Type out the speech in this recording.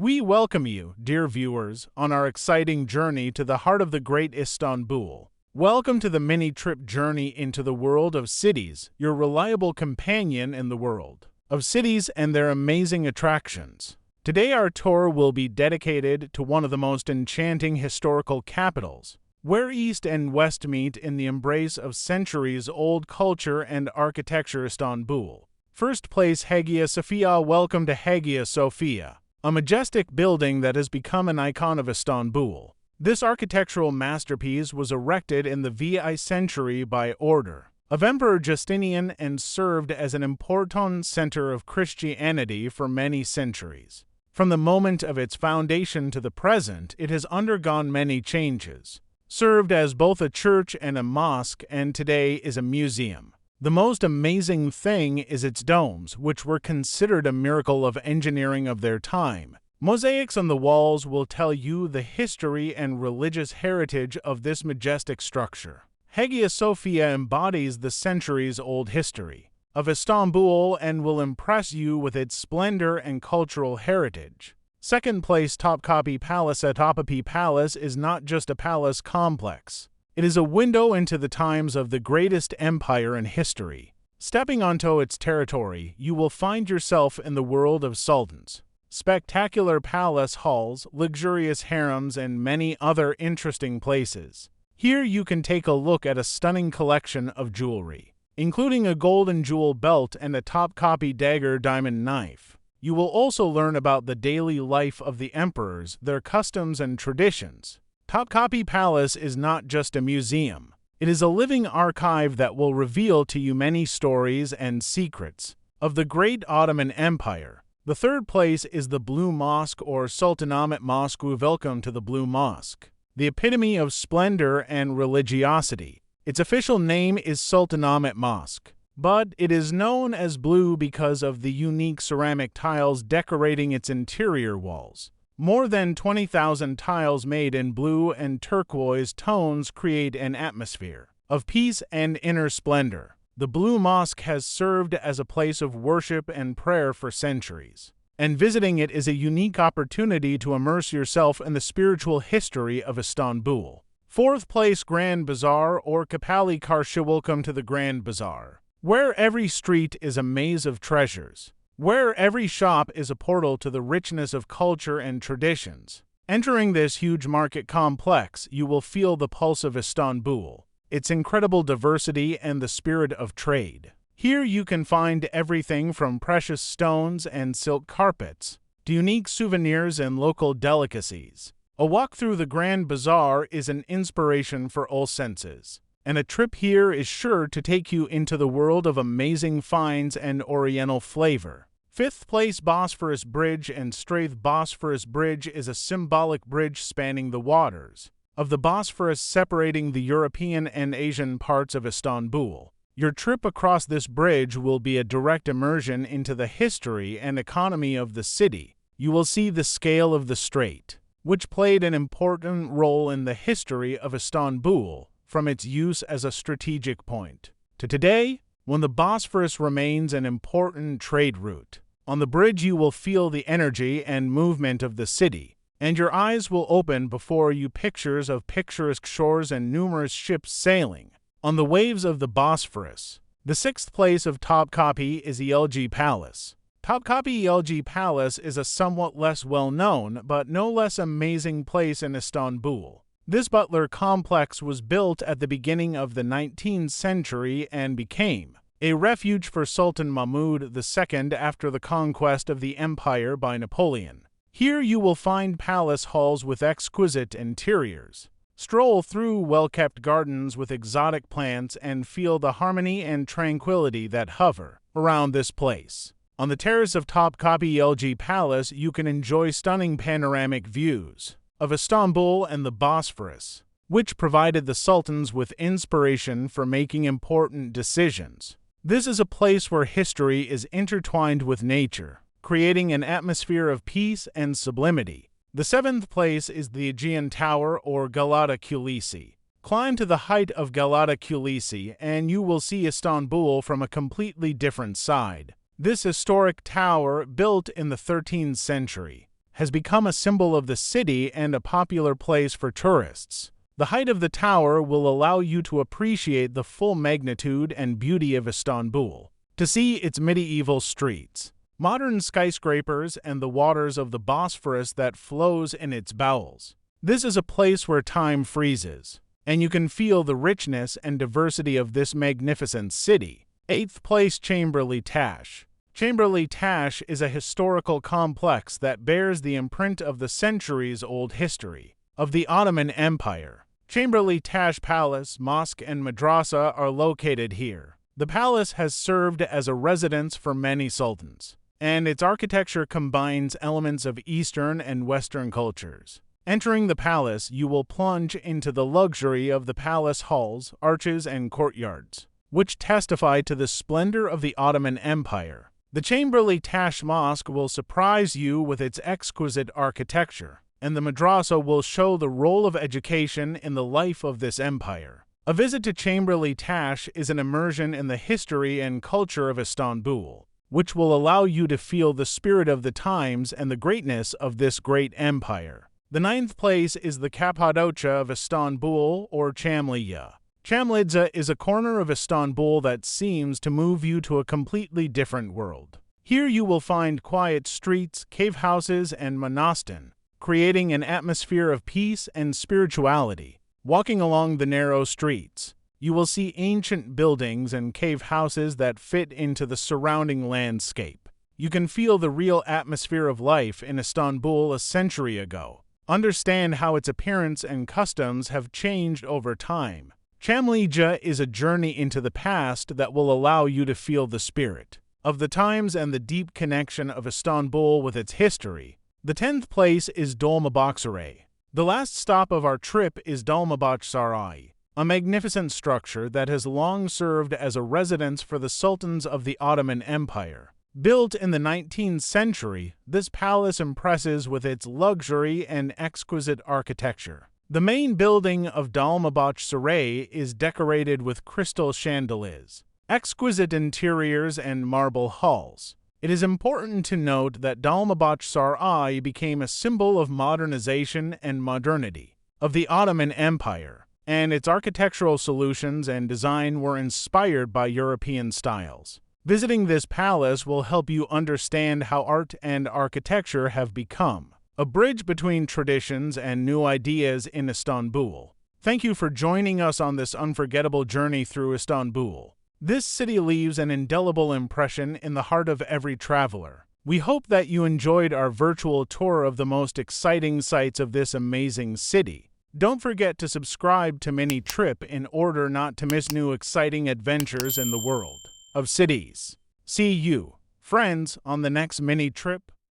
We welcome you, dear viewers, on our exciting journey to the heart of the great Istanbul. Welcome to the mini-trip journey into the world of cities, your reliable companion in the world of cities and their amazing attractions. Today our tour will be dedicated to one of the most enchanting historical capitals, where East and West meet in the embrace of centuries-old culture and architecture. Istanbul. First place, Hagia Sophia. Welcome to Hagia Sophia, a majestic building that has become an icon of Istanbul. This architectural masterpiece was erected in the VI century by order of Emperor Justinian and served as an important center of Christianity for many centuries. From the moment of its foundation to the present, it has undergone many changes, served as both a church and a mosque, and today is a museum. The most amazing thing is its domes, which were considered a miracle of engineering of their time. Mosaics on the walls will tell you the history and religious heritage of this majestic structure. Hagia Sophia embodies the centuries-old history of Istanbul and will impress you with its splendor and cultural heritage. Second place, Topkapi Palace. Topkapi Palace is not just a palace complex. It is a window into the times of the greatest empire in history. Stepping onto its territory, you will find yourself in the world of sultans. Spectacular palace halls, luxurious harems, and many other interesting places. Here you can take a look at a stunning collection of jewelry, including a golden jewel belt and a Topkapi dagger diamond knife. You will also learn about the daily life of the emperors, their customs and traditions. Topkapi Palace is not just a museum. It is a living archive that will reveal to you many stories and secrets of the great Ottoman Empire. The third place is the Blue Mosque or Sultanahmet Mosque. Welcome to the Blue Mosque, the epitome of splendor and religiosity. Its official name is Sultanahmet Mosque, but it is known as blue because of the unique ceramic tiles decorating its interior walls. More than 20,000 tiles made in blue and turquoise tones create an atmosphere of peace and inner splendor. The Blue Mosque has served as a place of worship and prayer for centuries, and visiting it is a unique opportunity to immerse yourself in the spiritual history of Istanbul. Fourth place, Grand Bazaar or Kapalı Çarşı. Welcome to the Grand Bazaar, where every street is a maze of treasures, where every shop is a portal to the richness of culture and traditions. Entering this huge market complex, you will feel the pulse of Istanbul, its incredible diversity and the spirit of trade. Here you can find everything from precious stones and silk carpets to unique souvenirs and local delicacies. A walk through the Grand Bazaar is an inspiration for all senses, and a trip here is sure to take you into the world of amazing finds and oriental flavor. Fifth place, Bosphorus Bridge and Strait. Bosphorus Bridge is a symbolic bridge spanning the waters of the Bosphorus, separating the European and Asian parts of Istanbul. Your trip across this bridge will be a direct immersion into the history and economy of the city. You will see the scale of the strait, which played an important role in the history of Istanbul, from its use as a strategic point to today, when the Bosphorus remains an important trade route. On the bridge you will feel the energy and movement of the city, and your eyes will open before you pictures of picturesque shores and numerous ships sailing on the waves of the Bosphorus. The sixth place of Topkapi is Ehli Palace. Topkapi Ehli Palace is a somewhat less well-known but no less amazing place in Istanbul. This butler complex was built at the beginning of the 19th century and became a refuge for Sultan Mahmud II after the conquest of the empire by Napoleon. Here you will find palace halls with exquisite interiors, stroll through well-kept gardens with exotic plants, and feel the harmony and tranquility that hover around this place. On the terrace of Topkapi Palace, you can enjoy stunning panoramic views of Istanbul and the Bosphorus, which provided the sultans with inspiration for making important decisions. This is a place where history is intertwined with nature, creating an atmosphere of peace and sublimity. The seventh place is the Hagia Tower or Galata Tower. Climb to the height of Galata Tower and you will see Istanbul from a completely different side. This historic tower, built in the 13th century, has become a symbol of the city and a popular place for tourists. The height of the tower will allow you to appreciate the full magnitude and beauty of Istanbul, to see its medieval streets, modern skyscrapers, and the waters of the Bosphorus that flows in its bowels. This is a place where time freezes, and you can feel the richness and diversity of this magnificent city. 8th place, Chamberlitas. Chamberlitas is a historical complex that bears the imprint of the centuries-old history of the Ottoman Empire. Chamberlitas Palace, Mosque, and Madrasa are located here. The palace has served as a residence for many sultans, and its architecture combines elements of Eastern and Western cultures. Entering the palace, you will plunge into the luxury of the palace halls, arches, and courtyards, which testify to the splendor of the Ottoman Empire. The Chamberlitas Mosque will surprise you with its exquisite architecture, and the madrasa will show the role of education in the life of this empire. A visit to Chamberlitas is an immersion in the history and culture of Istanbul, which will allow you to feel the spirit of the times and the greatness of this great empire. The 9th place is the Cappadocia of Istanbul, or Çamlıca. Çamlıca is a corner of Istanbul that seems to move you to a completely different world. Here you will find quiet streets, cave houses, and monastin, creating an atmosphere of peace and spirituality. Walking along the narrow streets, you will see ancient buildings and cave houses that fit into the surrounding landscape. You can feel the real atmosphere of life in Istanbul a century ago. Understand how its appearance and customs have changed over time. Çamlıca is a journey into the past that will allow you to feel the spirit of the times and the deep connection of Istanbul with its history. The 10th place is Dolmabahçe. The last stop of our trip is Dolmabahçe, a magnificent structure that has long served as a residence for the sultans of the Ottoman Empire. Built in the 19th century, this palace impresses with its luxury and exquisite architecture. The main building of Dolmabahçe is decorated with crystal chandeliers, exquisite interiors, and marble halls. It is important to note that Dolmabahçe became a symbol of modernization and modernity of the Ottoman Empire, and its architectural solutions and design were inspired by European styles. Visiting this palace will help you understand how art and architecture have become a bridge between traditions and new ideas in Istanbul. Thank you for joining us on this unforgettable journey through Istanbul. This city leaves an indelible impression in the heart of every traveler. We hope that you enjoyed our virtual tour of the most exciting sights of this amazing city. Don't forget to subscribe to Mini Trip in order not to miss new exciting adventures in the world of cities. See you, friends, on the next Mini Trip.